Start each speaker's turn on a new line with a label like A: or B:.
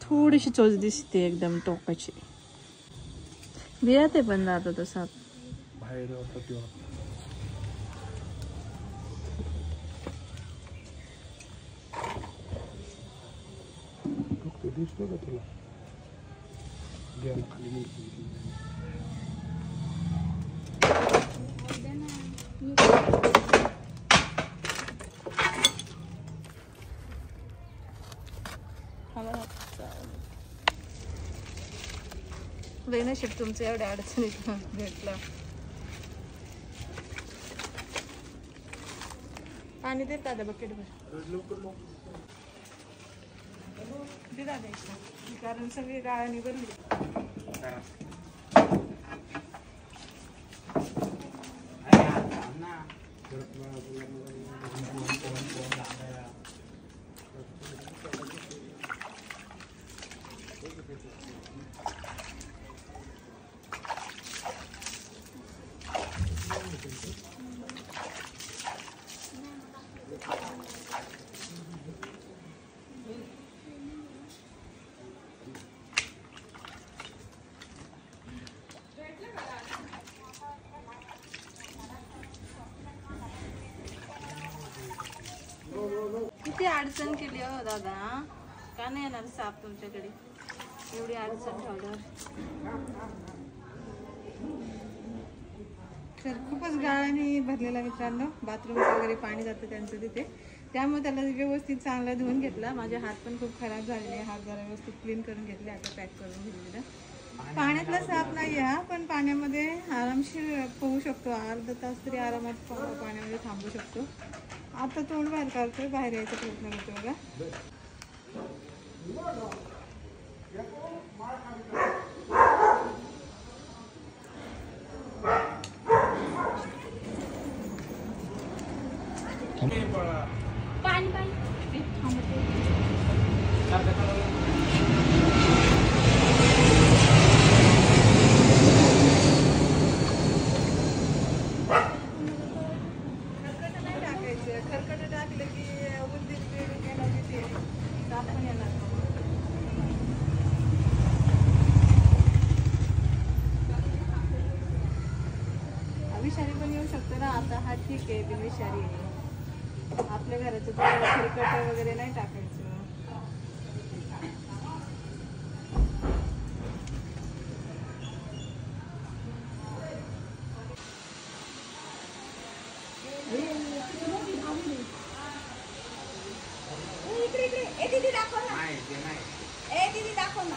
A: थोडीशी चोच दिसते एकदम टोकाची. बियात आहे पण जातो तो साप
B: बाहेर दिसतो का तुला? खाली
A: लय नशीब तुमचं एवढ्या अडचणीत भेटला. पाणी देत दादा बकेट भर दे दादा, कारण सगळी गाळाने भरली. किती अडचण केली हो दादा, का नाही येणार साप तुमच्याकडे? एवढी अडचण ठेवल्यावर तर खूपच गाळाने भरलेला मित्रांनो. बाथरूम वगैरे पाणी जातं त्यांचं तिथे, त्यामुळे त्याला व्यवस्थित चांगला धुवून घेतला. माझे हात पण खूप खराब झालेले, हात जरा व्यवस्थित क्लीन करून घेतले, आता पॅक करून घेतलेलं. पाण्यातला साप नाही हा, पण पाण्यामध्ये आरामशीर पोहू शकतो. अर्धा तास तरी आरामात पाण्यामध्ये थांबू शकतो. आता तोंड बाहेर काढतोय, बाहेर यायचा प्रयत्न करतो बघा. खरकट टाकलं की उंदीर येणार, तिथे साप पण येणार. विषारी पण येऊ शकतो ना. आता हा ठीक आहे, ते विषारी आहे. आपल्या घराचं खरकट वगैरे नाही टाकायचं. दाखव ना.